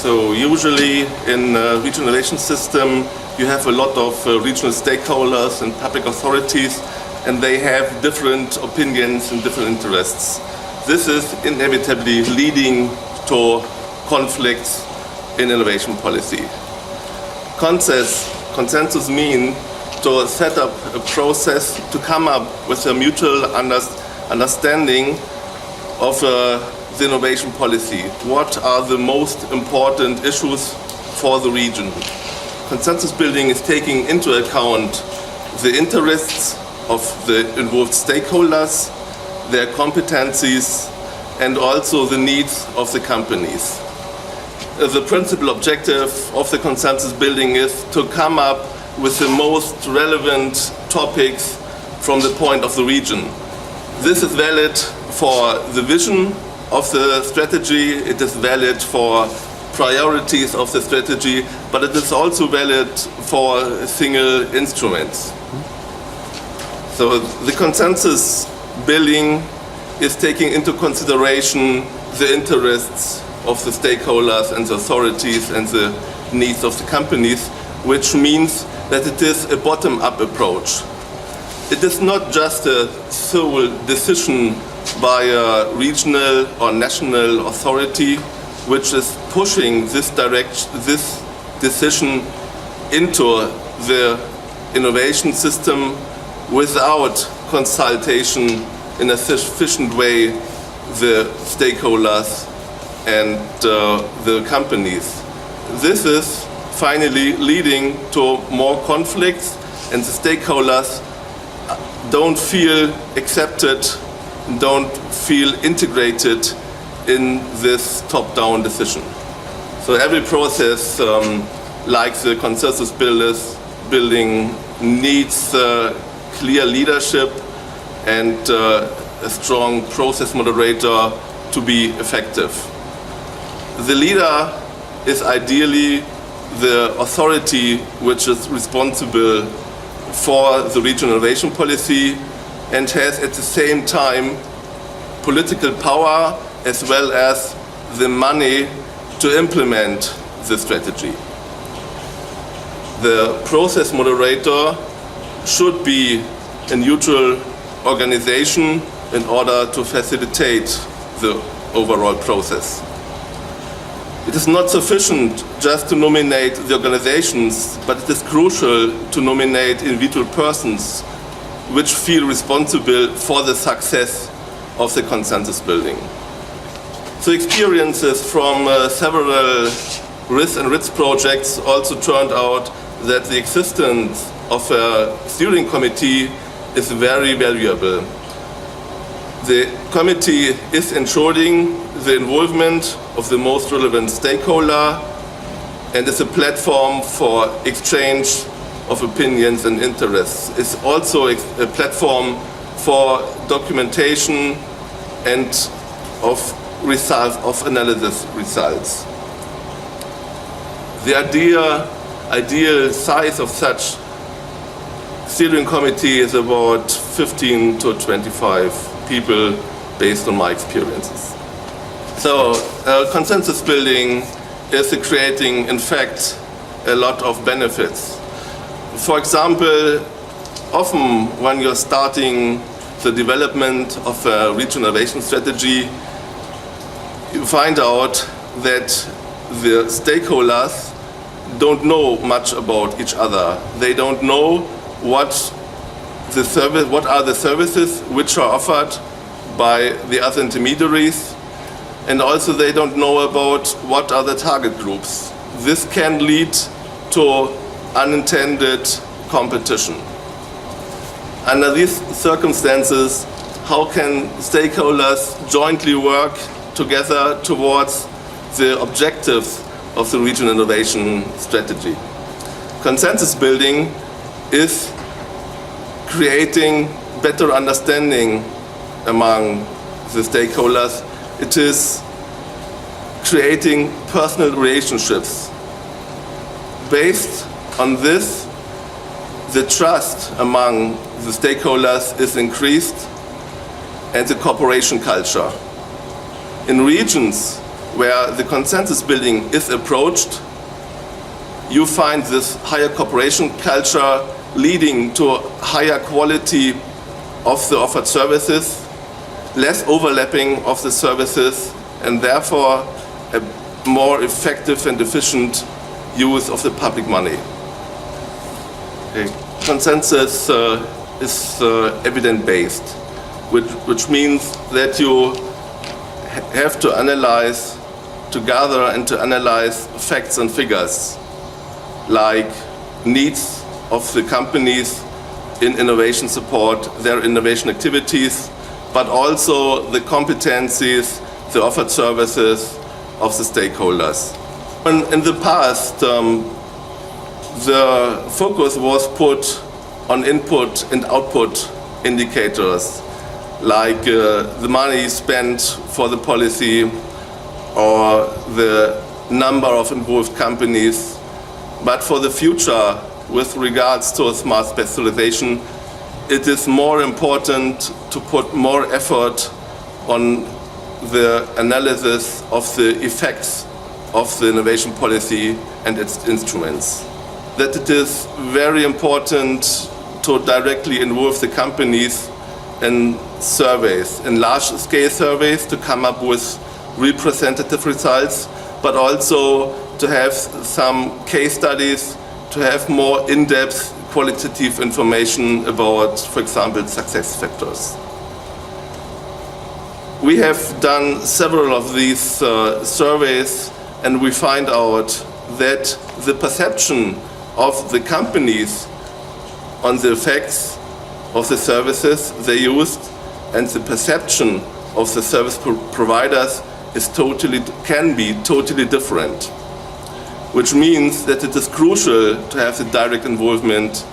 So usually in a regional relations system, you have a lot of regional stakeholders and public authorities, and they have different opinions and different interests. This is inevitably leading to conflicts in innovation policy. Consensus means to set up a process to come up with a mutual understanding of the innovation policy. What are the most important issues for the region? Consensus building is taking into account the interests of the involved stakeholders, their competencies, and also the needs of the companies. The principal objective of the consensus building is to come up with the most relevant topics from the point of the region. This is valid for the vision of the strategy, it is valid for priorities of the strategy, but it is also valid for single instruments. So the consensus building is taking into consideration the interests of the stakeholders and the authorities and the needs of the companies, which means that it is a bottom-up approach. It is not just a sole decision by a regional or national authority which is pushing this decision into the innovation system without consultation in a sufficient way the stakeholders and the companies. This is finally leading to more conflicts, and the stakeholders don't feel accepted, don't feel integrated in this top-down decision. So every process like the consensus building needs clear leadership and a strong process moderator to be effective. The leader is ideally the authority which is responsible for the regional innovation policy and has at the same time political power as well as the money to implement the strategy. The process moderator should be a neutral organization in order to facilitate the overall process. It is not sufficient just to nominate the organizations, but it is crucial to nominate individual persons which feel responsible for the success of the consensus building. So experiences from several RIS and RITS projects also turned out that the existence of a steering committee is very valuable. The committee is ensuring the involvement of the most relevant stakeholder and is a platform for exchange of opinions and interests. It's also a platform for documentation and of analysis results. The ideal size of such steering committee is about 15 to 25 people based on my experiences. So consensus building is creating, in fact, a lot of benefits. For example, often when you're starting the development of a regional innovation strategy, you find out that the stakeholders don't know much about each other. They don't know what are the services which are offered by the other intermediaries, and also they don't know about what are the target groups. This can lead to unintended competition. Under these circumstances, how can stakeholders jointly work together towards the objectives of the regional innovation strategy? Consensus building is creating better understanding among the stakeholders. It is creating personal relationships. Based on this, the trust among the stakeholders is increased and the cooperation culture. In regions, where the consensus building is approached, you find this higher cooperation culture leading to higher quality of the offered services, less overlapping of the services, and therefore a more effective and efficient use of the public money. Okay. Consensus is evidence-based, which means that you have to analyze, to gather and to analyze facts and figures, like needs of the companies in innovation support, their innovation activities, but also the competencies, the offered services of the stakeholders. In the past, the focus was put on input and output indicators, like the money spent for the policy or the number of involved companies. But for the future, with regards to smart specialization, it is more important to put more effort on the analysis of the effects of the innovation policy and its instruments. That it is very important to directly involve the companies in surveys, in large-scale surveys, to come up with representative results, but also to have some case studies, to have more in-depth qualitative information about, for example, success factors. We have done several of these surveys, and we find out that the perception of the companies on the effects of the services they used and the perception of the service providers can be totally different, which means that it is crucial to have the direct involvement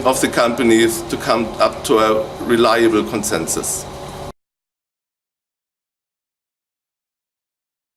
of the companies to come up to a reliable consensus.